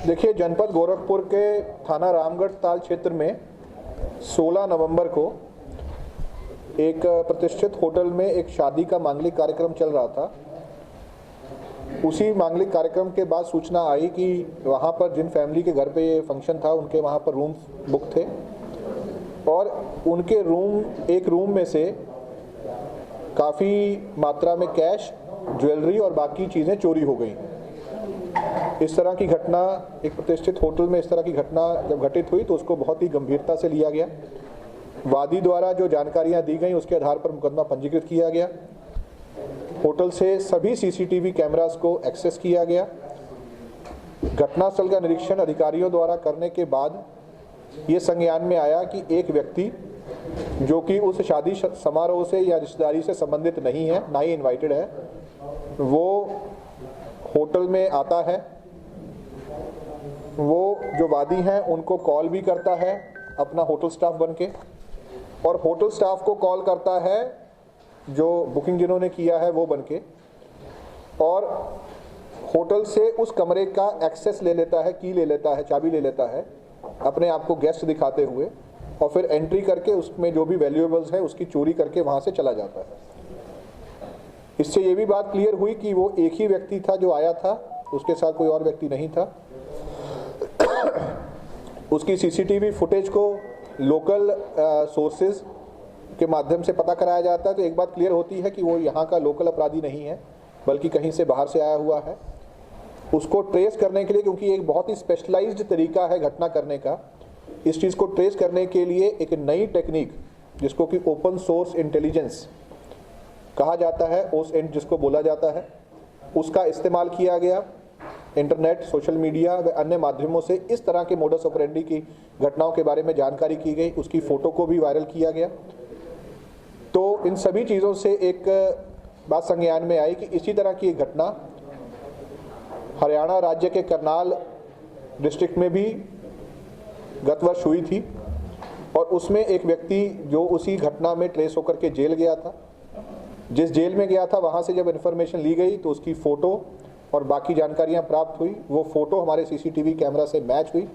देखिए, जनपद गोरखपुर के थाना रामगढ़ ताल क्षेत्र में 16 नवंबर को एक प्रतिष्ठित होटल में एक शादी का मांगलिक कार्यक्रम चल रहा था। उसी मांगलिक कार्यक्रम के बाद सूचना आई कि वहाँ पर जिन फैमिली के घर पे ये फंक्शन था उनके वहाँ पर रूम बुक थे और उनके एक रूम में से काफ़ी मात्रा में कैश, ज्वेलरी और बाकी चीज़ें चोरी हो गई। इस तरह की घटना एक प्रतिष्ठित होटल में इस तरह की घटना जब घटित हुई तो उसको बहुत ही गंभीरता से लिया गया। वादी द्वारा जो जानकारियां दी गई उसके आधार पर मुकदमा पंजीकृत किया गया। होटल से सभी सीसीटीवी कैमरास को एक्सेस किया गया। घटनास्थल का निरीक्षण अधिकारियों द्वारा करने के बाद ये संज्ञान में आया कि एक व्यक्ति जो कि उस शादी समारोह से या रिश्तेदारी से संबंधित नहीं है, ना ही इन्वाइटेड है, वो होटल में आता है। वो जो वादी हैं उनको कॉल भी करता है अपना होटल स्टाफ बनके, और होटल स्टाफ को कॉल करता है जो बुकिंग जिन्होंने किया है वो बनके, और होटल से उस कमरे का एक्सेस ले लेता है, की ले लेता है, चाबी ले लेता है अपने आप को गेस्ट दिखाते हुए, और फिर एंट्री करके उसमें जो भी वैल्यूएबल्स है उसकी चोरी करके वहाँ से चला जाता है। इससे ये भी बात क्लियर हुई कि वो एक ही व्यक्ति था जो आया था, उसके साथ कोई और व्यक्ति नहीं था। उसकी सीसीटीवी फुटेज को लोकल सोर्सेज के माध्यम से पता कराया जाता है तो एक बात क्लियर होती है कि वो यहाँ का लोकल अपराधी नहीं है बल्कि कहीं से बाहर से आया हुआ है। उसको ट्रेस करने के लिए, क्योंकि एक बहुत ही स्पेशलाइज्ड तरीका है घटना करने का, इस चीज़ को ट्रेस करने के लिए एक नई टेक्निक जिसको कि ओपन सोर्स इंटेलिजेंस कहा जाता है, OSINT जिसको बोला जाता है, उसका इस्तेमाल किया गया। इंटरनेट, सोशल मीडिया व अन्य माध्यमों से इस तरह के मोडस ऑपरेंडी की घटनाओं के बारे में जानकारी की गई, उसकी फ़ोटो को भी वायरल किया गया। तो इन सभी चीज़ों से एक बात संज्ञान में आई कि इसी तरह की घटना हरियाणा राज्य के करनाल डिस्ट्रिक्ट में भी गत वर्ष हुई थी, और उसमें एक व्यक्ति जो उसी घटना में ट्रेस होकर के जेल गया था। जिस जेल में गया था वहाँ से जब इन्फॉर्मेशन ली गई तो उसकी फ़ोटो और बाकी जानकारियाँ प्राप्त हुई। वो फ़ोटो हमारे सीसीटीवी कैमरा से मैच हुई,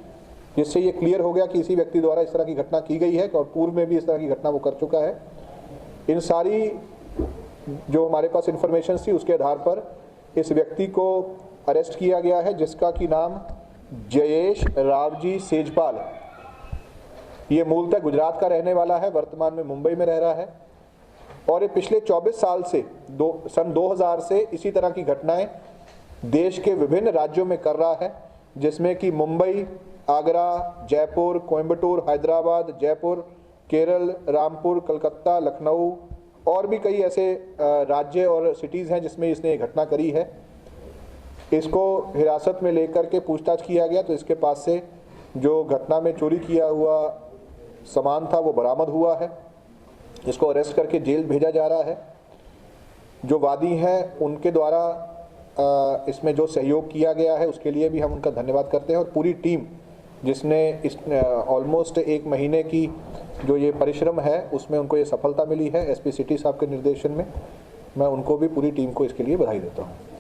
जिससे ये क्लियर हो गया कि इसी व्यक्ति द्वारा इस तरह की घटना की गई है और पूर्व में भी इस तरह की घटना वो कर चुका है। इन सारी जो हमारे पास इन्फॉर्मेशन थी उसके आधार पर इस व्यक्ति को अरेस्ट किया गया है, जिसका कि नाम जयेश रावजी सेजपाल। ये मूलतः गुजरात का रहने वाला है, वर्तमान में मुंबई में रह रहा है, और ये पिछले 24 साल से सन 2000 से इसी तरह की घटनाएं देश के विभिन्न राज्यों में कर रहा है, जिसमें कि मुंबई, आगरा, जयपुर, कोयम्बटूर, हैदराबाद, जयपुर, केरल, रामपुर, कलकत्ता, लखनऊ और भी कई ऐसे राज्य और सिटीज़ हैं जिसमें इसने ये घटना करी है। इसको हिरासत में लेकर के पूछताछ किया गया तो इसके पास से जो घटना में चोरी किया हुआ सामान था वो बरामद हुआ है। इसको अरेस्ट करके जेल भेजा जा रहा है। जो वादी हैं उनके द्वारा इसमें जो सहयोग किया गया है उसके लिए भी हम उनका धन्यवाद करते हैं, और पूरी टीम जिसने इस ऑलमोस्ट 1 महीने की जो ये परिश्रम है उसमें उनको ये सफलता मिली है। SP सिटी साहब के निर्देशन में मैं उनको भी, पूरी टीम को इसके लिए बधाई देता हूँ।